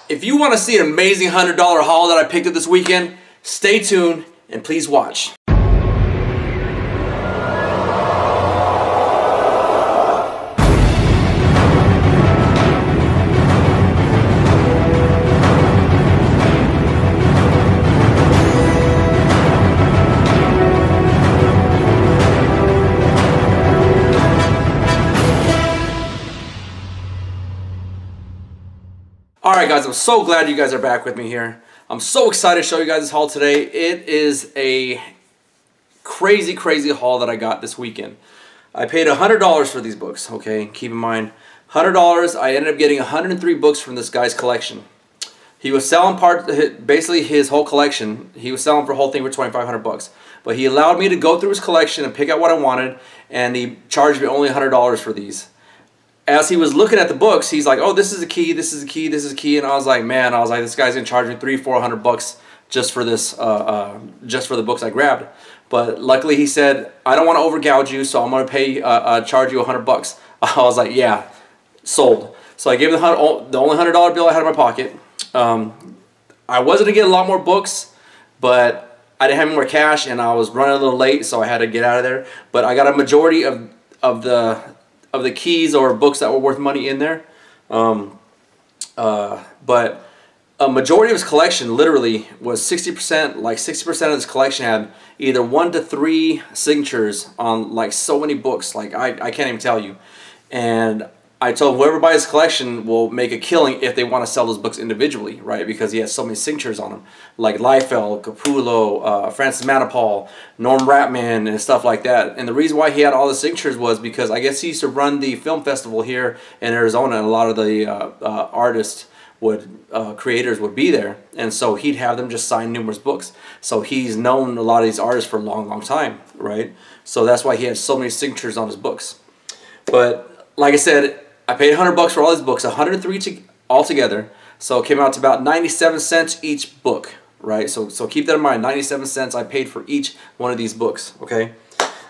If you want to see an amazing $100 haul that I picked up this weekend, stay tuned and please watch. Alright guys, I'm so glad you guys are back with me here. I'm so excited to show you guys this haul today. It is a crazy haul that I got this weekend. I paid $100 for these books, okay? Keep in mind, $100, I ended up getting 103 books from this guy's collection. He was selling basically his whole collection. He was selling for the whole thing for 2,500 bucks. But he allowed me to go through his collection and pick out what I wanted, and he charged me only $100 for these. As he was looking at the books, he's like, oh, this is a key, this is a key, this is a key. And I was like, man, this guy's going to charge me $300-400 bucks just for this, just for the books I grabbed. But luckily he said, I don't want to overgouge you, so I'm going to charge you $100 bucks. I was like, yeah, sold. So I gave him the only $100 bill I had in my pocket. I wasn't going to get a lot more books, but I didn't have any more cash, and I was running a little late, so I had to get out of there. But I got a majority of the keys or books that were worth money in there. But a majority of his collection literally was 60%, like 60% of his collection had either 1 to 3 signatures on like so many books, like I can't even tell you. And I told him whoever buys his collection will make a killing if they want to sell those books individually, right? Because he has so many signatures on them, like Liefeld, Capullo, Francis Manipal, Norm Rapman, and stuff like that. And the reason why he had all the signatures was because I guess he used to run the film festival here in Arizona, and a lot of the artists creators would be there, and so he'd have them just sign numerous books. So he's known a lot of these artists for a long time, right? So that's why he had so many signatures on his books. But like I said, I paid $100 bucks for all these books, 103 altogether. So it came out to about 97 cents each book, right? So keep that in mind, 97 cents I paid for each one of these books, okay?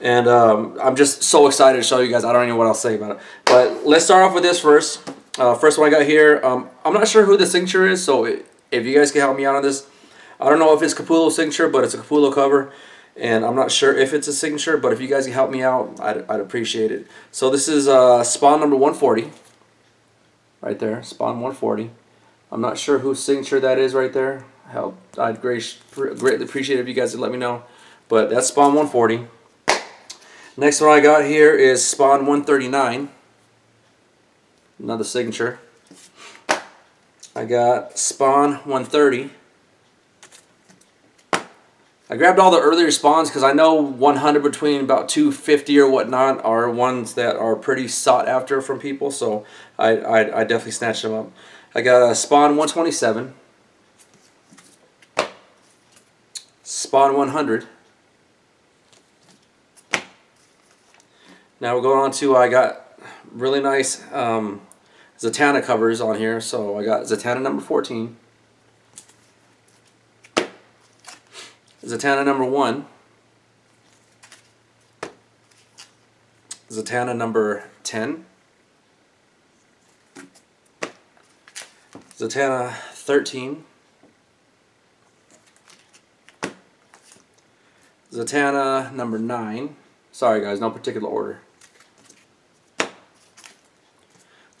And I'm just so excited to show you guys. I don't even know what else to say about it. But let's start off with this first. First one I got here. I'm not sure who the signature is, so if you guys can help me out on this. I don't know if it's Capullo's signature, but it's a Capullo cover. And I'm not sure if it's a signature, but if you guys can help me out, I'd appreciate it. So this is Spawn number 140. Right there, Spawn 140. I'm not sure whose signature that is right there. I'd greatly appreciate it if you guys would let me know. But that's Spawn 140. Next one I got here is Spawn 139. Another signature. I got Spawn 130. I grabbed all the earlier spawns because I know 100 between about 250 or whatnot are ones that are pretty sought after from people, so I definitely snatched them up. I got a Spawn 127, Spawn 100. Now we're going on to, I got really nice Zatanna covers on here, so I got Zatanna number 14. Zatanna number 1, Zatanna number 10, Zatanna 13, Zatanna number 9, sorry guys, no particular order,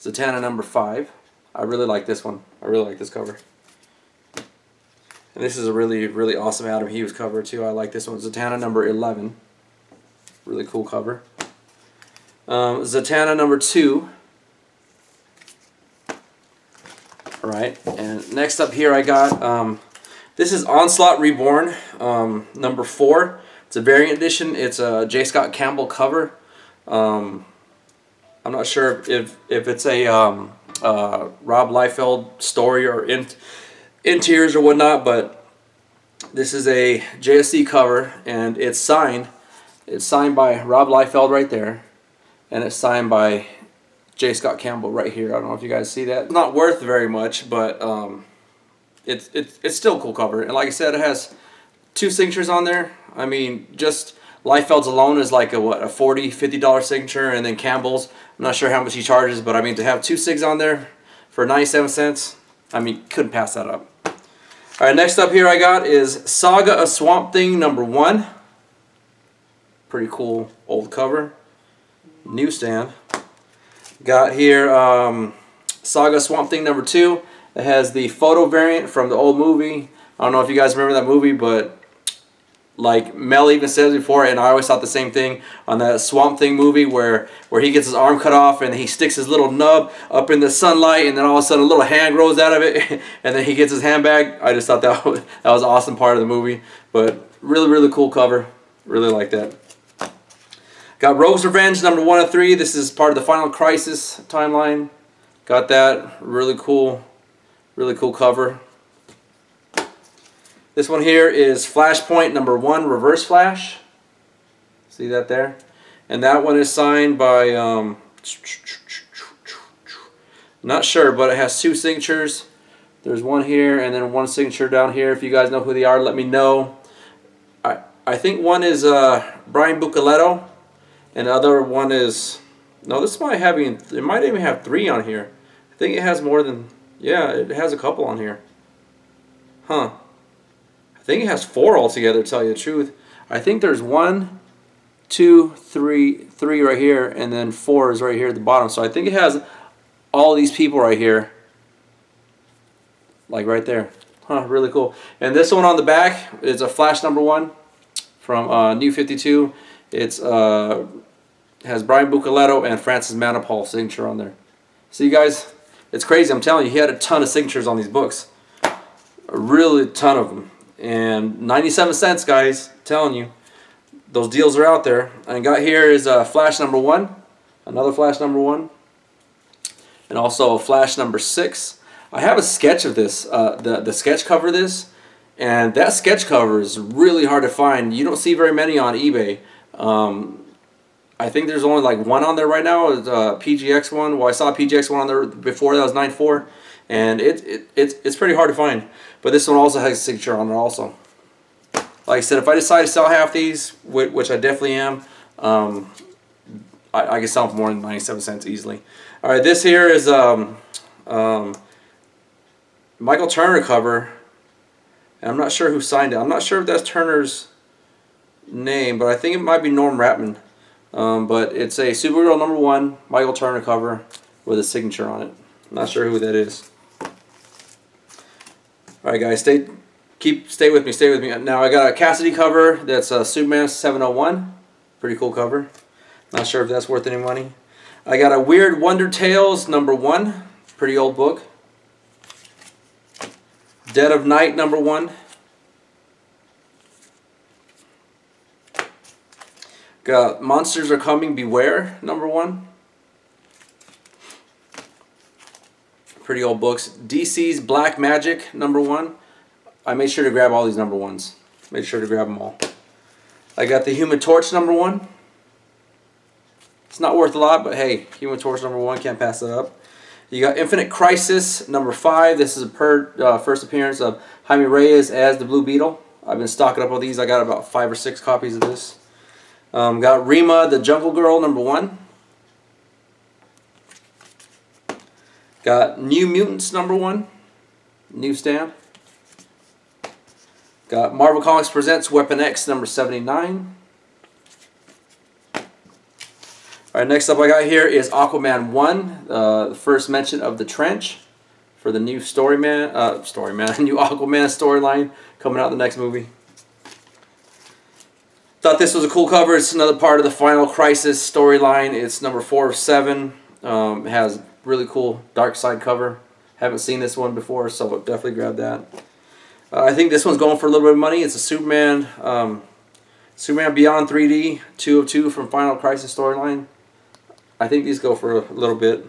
Zatanna number 5, I really like this one, I really like this cover. And this is a really awesome Adam Hughes cover too. I like this one. Zatanna number 11. Really cool cover. Zatanna number 2. Alright, and next up here I got, this is Onslaught Reborn, number 4. It's a variant edition. It's a J. Scott Campbell cover. I'm not sure if it's a Rob Liefeld story or in tears or whatnot, but this is a JSC cover, and it's signed by Rob Liefeld right there, and it's signed by J. Scott Campbell right here. I don't know if you guys see that. It's not worth very much, but it's still a cool cover. And like I said, it has 2 signatures on there. I mean, just Liefeld's alone is like a $40-50 signature, and then Campbell's, I'm not sure how much he charges, but I mean, to have 2 sigs on there for 97 cents, I mean, couldn't pass that up. All right, next up here I got is Saga of Swamp Thing #1. Pretty cool old cover. Newsstand. Got here Saga Swamp Thing #2. It has the photo variant from the old movie. I don't know if you guys remember that movie, but like Mel even says before, and I always thought the same thing on that Swamp Thing movie where he gets his arm cut off and he sticks his little nub up in the sunlight, and then all of a sudden a little hand grows out of it, and then he gets his hand back. I just thought that was an awesome part of the movie. But really cool cover. Really like that. Got Rogue's Revenge #1 of 3. This is part of the Final Crisis timeline. Got that. Really cool cover. This one here is Flashpoint #1 Reverse Flash. See that there? And that one is signed by, not sure, but it has 2 signatures. There's one here and then one signature down here. If you guys know who they are, let me know. I think one is Brian Buccellato, and the other one is, no, this might have, it might even have 3 on here. I think it has more than, yeah, it has a couple on here. Huh. I think it has 4 altogether, to tell you the truth. I think there's 1, 2, 3 right here, and then 4 is right here at the bottom. So I think it has all these people right here, like right there. Huh, really cool. And this one on the back is a Flash #1 from New 52. It's has Brian Buccellato and Francis Manapul signature on there. See, guys, it's crazy. I'm telling you, he had a ton of signatures on these books. A really ton of them. And 97 cents, guys. I'm telling you, those deals are out there. And got here is Flash #1, another Flash #1, and also a Flash #6. I have a sketch of this, the sketch cover of this, and that sketch cover is really hard to find. You don't see very many on eBay. I think there's only like 1 on there right now. It's PGX one. Well, I saw a PGX one on there before. That was 9.4, and it's pretty hard to find. But this one also has a signature on it also. Like I said, if I decide to sell half these, which I definitely am, I can sell them for more than 97 cents easily. All right, this here is Michael Turner cover, and I'm not sure who signed it. I'm not sure if that's Turner's name, but I think it might be Norm Rapman. But it's a Supergirl #1 Michael Turner cover with a signature on it. I'm not sure who that is. Alright guys, stay with me. Now I got a Cassidy cover that's a Superman 701. Pretty cool cover. Not sure if that's worth any money. I got a Weird Wonder Tales #1. Pretty old book. Dead of Night #1. Got Monsters Are Coming, Beware #1. Pretty old books. DC's Black Magic #1. I made sure to grab all these #1s. Made sure to grab them all. I got the Human Torch #1. It's not worth a lot, but hey, Human Torch #1, can't pass that up. You got Infinite Crisis #5. This is a first appearance of Jaime Reyes as the Blue Beetle. I've been stocking up on these. I got about 5 or 6 copies of this. Got Rima the Jungle Girl #1. Got New Mutants #1. Newsstand. Got Marvel Comics Presents Weapon X #79. Alright, next up I got here is Aquaman 1, the first mention of the trench for the new new Aquaman storyline coming out in the next movie. Thought this was a cool cover. It's another part of the Final Crisis storyline. It's #4 of 7. It has really cool dark side cover. Haven't seen this one before, so definitely grab that. I think this one's going for a little bit of money. It's a Superman Beyond 3D 2 of 2 from Final Crisis storyline. I think these go for a little bit.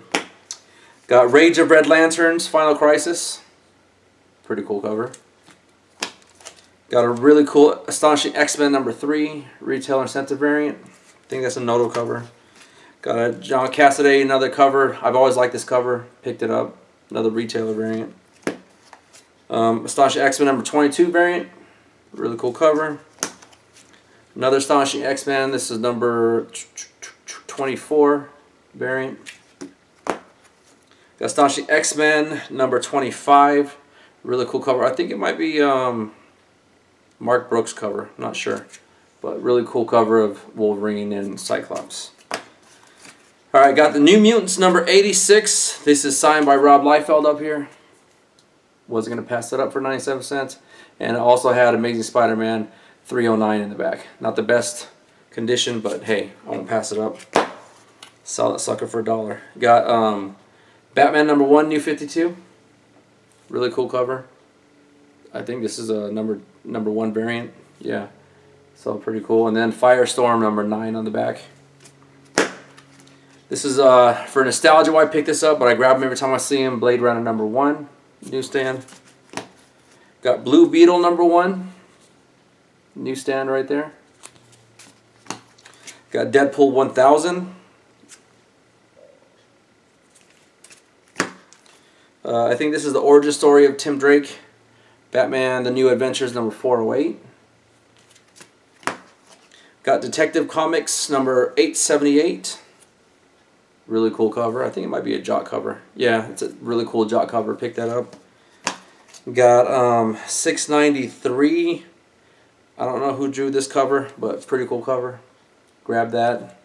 Got Rage of Red Lanterns Final Crisis. Pretty cool cover. Got a really cool Astonishing X-Men #3 retail incentive variant. I think that's a Noto cover. Got a John Cassaday, another cover. I've always liked this cover. Picked it up. Another retailer variant. Astonishing X-Men #22 variant. Really cool cover. Another Astonishing X-Men. This is number 24 variant. Got Astonishing X-Men number 25. Really cool cover. I think it might be Mark Brooks cover. I'm not sure. But really cool cover of Wolverine and Cyclops. Alright, got the New Mutants number 86. This is signed by Rob Liefeld up here. Wasn't going to pass that up for 97 cents. And it also had Amazing Spider-Man 309 in the back. Not the best condition, but hey, I won't pass it up. Sell that sucker for $1. Got Batman number 1, New 52. Really cool cover. I think this is a number 1 variant. Yeah, so pretty cool. And then Firestorm number 9 on the back. This is for nostalgia why I picked this up, but I grab them every time I see them. Blade Runner number 1, newsstand. Got Blue Beetle number 1, newsstand right there. Got Deadpool 1000. I think this is the origin story of Tim Drake. Batman, The New Adventures number 408. Got Detective Comics number 878. Really cool cover. I think it might be a Jock cover. Yeah, it's a really cool Jock cover. Pick that up. Got 693. I don't know who drew this cover, but pretty cool cover. Grab that.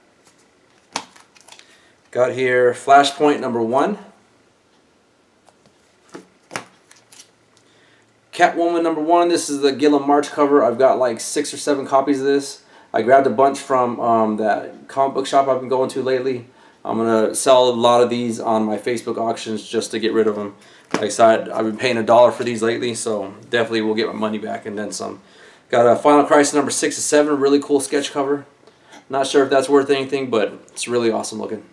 Got here Flashpoint number 1. Catwoman number 1. This is the Gilliam March cover. I've got like 6 or 7 copies of this. I grabbed a bunch from that comic book shop I've been going to lately. I'm going to sell a lot of these on my Facebook auctions just to get rid of them. Like I said, I've been paying $1 for these lately, so definitely will get my money back and then some. Got a Final Crisis number 6 and 7. Really cool sketch cover. Not sure if that's worth anything, but it's really awesome looking.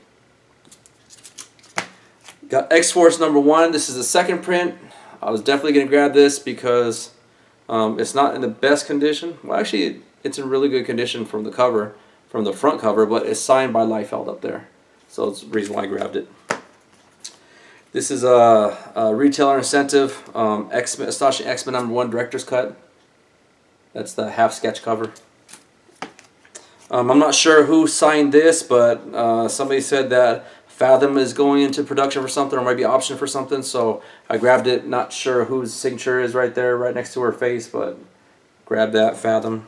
Got X-Force number 1. This is the second print. I was definitely going to grab this because it's not in the best condition. Well, actually, it's in really good condition from the cover, from the front cover, but it's signed by Liefeld up there. So it's the reason why I grabbed it. This is a retailer incentive, Astonishing X-Men number 1 Director's Cut. That's the half sketch cover. I'm not sure who signed this, but somebody said that Fathom is going into production for something, or might be option for something, so I grabbed it. Not sure whose signature is right there, right next to her face, but grab that, Fathom.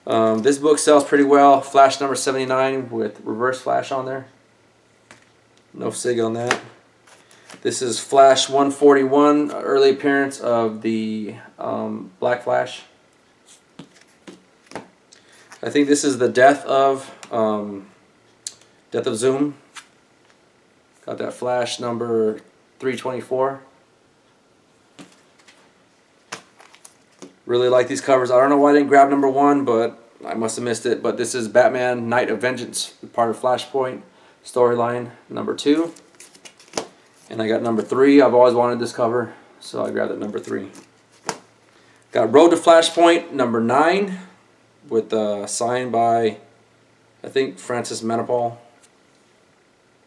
This book sells pretty well. Flash number 79 with reverse flash on there. No sig on that. This is Flash 141, early appearance of the Black Flash. I think this is the death of Zoom. Got that Flash number 324. Really like these covers. I don't know why I didn't grab number 1, but I must have missed it. But this is Batman Night of Vengeance, part of Flashpoint storyline number 2. And I got number 3. I've always wanted this cover, so I grabbed it number 3. Got Road to Flashpoint number 9 with signed by, I think, Francis Manapul.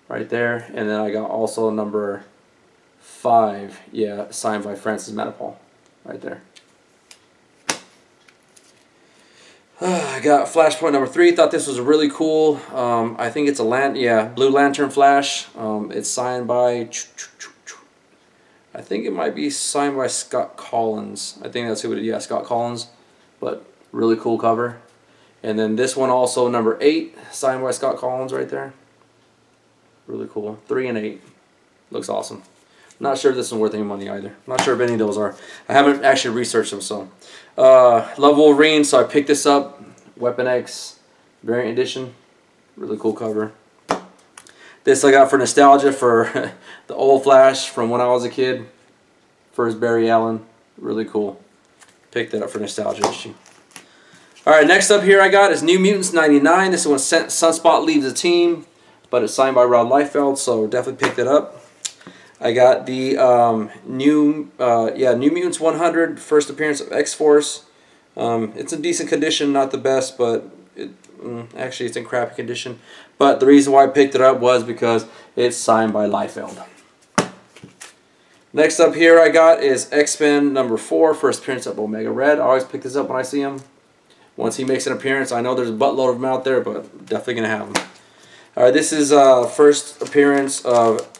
Right there. And then I got also number 5. Yeah, signed by Francis Manapul. Right there. I got Flashpoint number 3. Thought this was really cool. I think it's a Blue Lantern Flash. It's signed by, I think it might be signed by Scott Collins. I think that's who it is. Yeah, Scott Collins. But really cool cover. And then this one also number 8, signed by Scott Collins right there. Really cool. 3 and 8. Looks awesome. Not sure if this is worth any money either. Not sure if any of those are. I haven't actually researched them, so. Love Wolverine, so I picked this up. Weapon X variant edition. Really cool cover. This I got for nostalgia for the old Flash from when I was a kid. First Barry Allen. Really cool. Picked that up for nostalgia issue. Alright, next up here I got is New Mutants 99. This is when Sunspot leaves the team, but it's signed by Rob Liefeld, so definitely picked it up. I got the New Mutants 100, first appearance of X-Force. It's in decent condition, not the best, but actually it's in crappy condition. But the reason why I picked it up was because it's signed by Liefeld. Next up here I got is X-Men number 4, first appearance of Omega Red. I always pick this up when I see him. Once he makes an appearance, I know there's a buttload of them out there, but definitely going to have them. Alright, this is first appearance of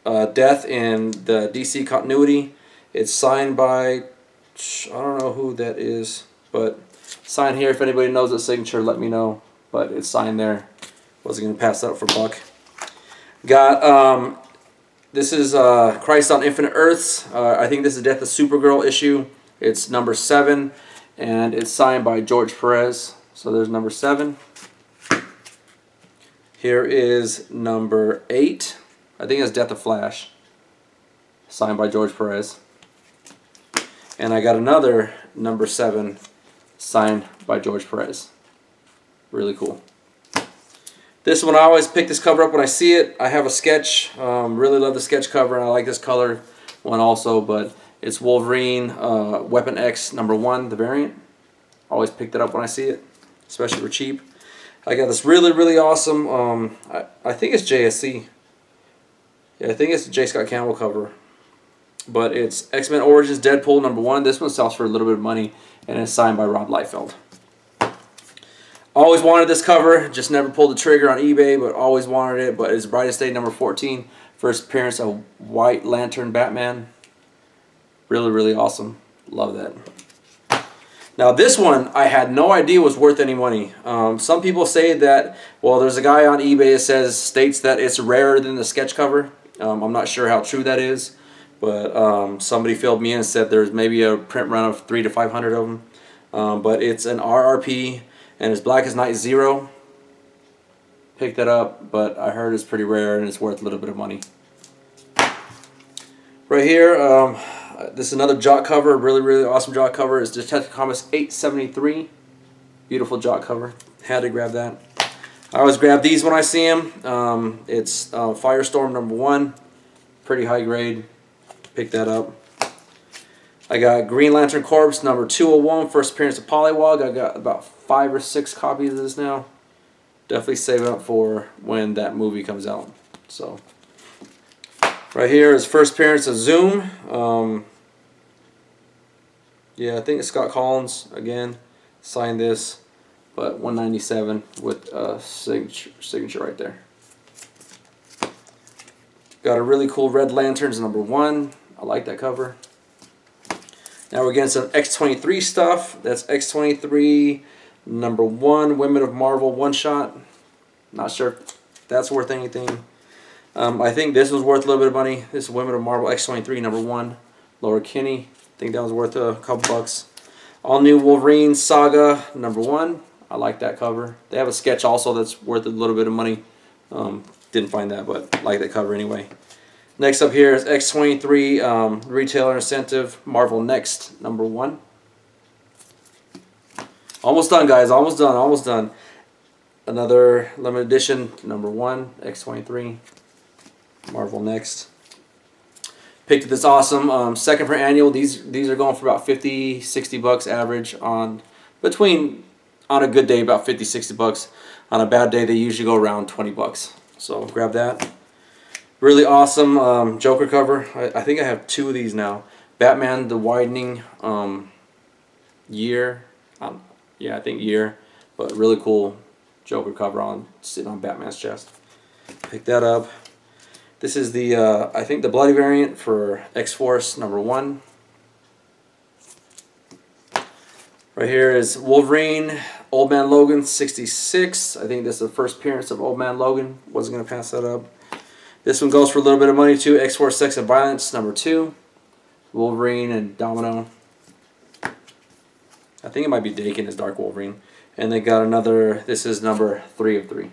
death in the DC continuity. It's signed by, I don't know who that is, but signed here. If anybody knows the signature, let me know. But it's signed there. Wasn't going to pass that up for Buck. Got, this is Christ on Infinite Earths. I think this is Death of Supergirl issue. It's number 7, and it's signed by George Perez. So there's number 7. Here is number 8. I think it's Death of Flash, signed by George Perez. And I got another number 7 signed by George Perez. Really cool. This one, I always pick this cover up when I see it. I have a sketch. Really love the sketch cover, and I like this color one also. But it's Wolverine Weapon X number 1, the variant. Always pick that up when I see it, especially for cheap. I got this really, really awesome. I think it's JSC. Yeah, I think it's the J. Scott Campbell cover. But it's X-Men Origins Deadpool number 1. This one sells for a little bit of money, and it's signed by Rob Liefeld. Always wanted this cover, just never pulled the trigger on eBay, but always wanted it. But it's Brightest Day number 14, first appearance of White Lantern Batman. Really, really awesome. Love that. Now this one, I had no idea was worth any money. Some people say that, well, there's a guy on eBay that states that it's rarer than the sketch cover. I'm not sure how true that is, but somebody filled me in and said there's maybe a print run of 300 to 500 of them. But it's an RRP, and it's Black as Night 0. Picked that up, but I heard it's pretty rare and it's worth a little bit of money. Right here, this is another Jock cover, really, really awesome Jock cover. It's Detective Comics 873. Beautiful Jock cover. Had to grab that. I always grab these when I see them. It's Firestorm number 1. Pretty high grade. Pick that up. I got Green Lantern Corps number 201, first appearance of Polliwog. I got about 5 or 6 copies of this now. Definitely save it up for when that movie comes out. So, right here is first appearance of Zoom. Yeah, I think it's Scott Collins again. Signed this, but 197 with a signature right there. Got a really cool Red Lanterns number 1. I like that cover. Now we're getting some X23 stuff. That's X23 number 1, Women of Marvel one-shot. Not sure if that's worth anything. I think this was worth a little bit of money. This is Women of Marvel X23 number 1, Laura Kinney. I think that was worth a couple bucks. All New Wolverine Saga number 1. I like that cover. They have a sketch also that's worth a little bit of money. Didn't find that, but I like that cover anyway. Next up here is X23 Retailer Incentive Marvel Next number 1. Almost done, guys. Almost done. Almost done. Another limited edition number 1 X23 Marvel Next. Picked this awesome second print annual. These are going for about 50, 60 bucks average on a good day about 50, 60 bucks. On a bad day they usually go around 20 bucks. So grab that. Really awesome Joker cover. I think I have 2 of these now. Batman the Widening Year. Yeah, I think Year. But really cool Joker cover sitting on Batman's chest. Pick that up. This is the I think the bloody variant for X-Force number 1. Right here is Wolverine Old Man Logan 66. I think this is the first appearance of Old Man Logan. Wasn't going to pass that up. This one goes for a little bit of money too. X-Force Sex and Violence number 2. Wolverine and Domino. I think it might be Dakin as Dark Wolverine. And they got another, this is number 3 of 3.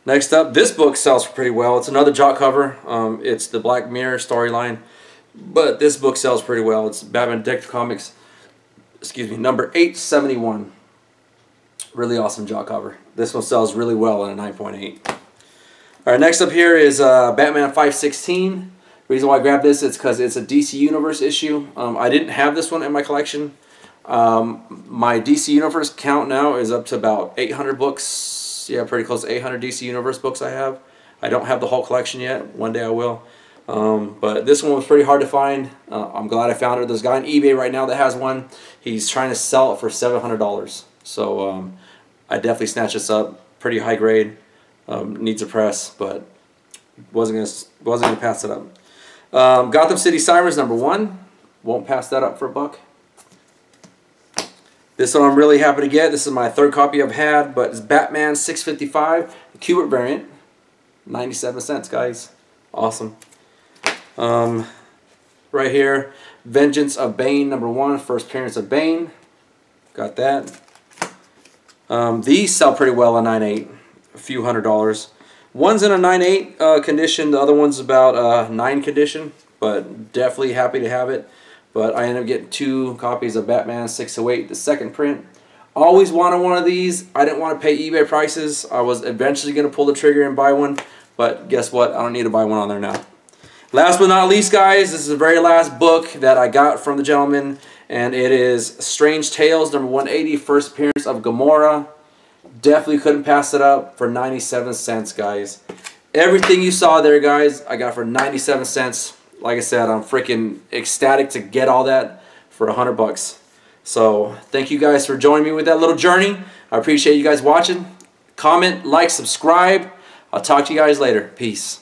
Next up, this book sells pretty well. It's another Jock cover. It's the Black Mirror storyline. But this book sells pretty well. It's Batman Detective Comics, excuse me, number 871. Really awesome Jock cover. This one sells really well in a 9.8. Alright, next up here is Batman 516. Reason why I grabbed this is because it's a DC Universe issue. I didn't have this one in my collection. My DC Universe count now is up to about 800 books. Yeah, pretty close to 800 DC Universe books I have. I don't have the whole collection yet. One day I will. But this one was pretty hard to find. I'm glad I found it. There's a guy on eBay right now that has one. He's trying to sell it for $700. So I definitely snatched this up. Pretty high grade. Needs a press, but Wasn't gonna pass it up. Gotham City Sirens #1. Won't pass that up for $1. This one I'm really happy to get. This is my 3rd copy I've had, but it's Batman 655, the Kubert variant. 97 cents, guys. Awesome. Right here, Vengeance of Bane #1, first appearance of Bane. Got that. These sell pretty well on 9.8, a few $100s. One's in a 9.8 condition, the other one's about 9 condition, but definitely happy to have it. But I ended up getting 2 copies of Batman 608, the 2nd print. Always wanted one of these. I didn't want to pay eBay prices. I was eventually going to pull the trigger and buy one, but guess what? I don't need to buy one on there now. Last but not least, guys, this is the very last book that I got from the gentleman, and it is Strange Tales #180, first appearance of Gamora. Definitely couldn't pass it up for 97 cents, guys. Everything you saw there, guys, I got for 97 cents. Like I said, I'm freaking ecstatic to get all that for $100. So thank you guys for joining me with that little journey. I appreciate you guys watching. Comment, like, subscribe. I'll talk to you guys later. Peace.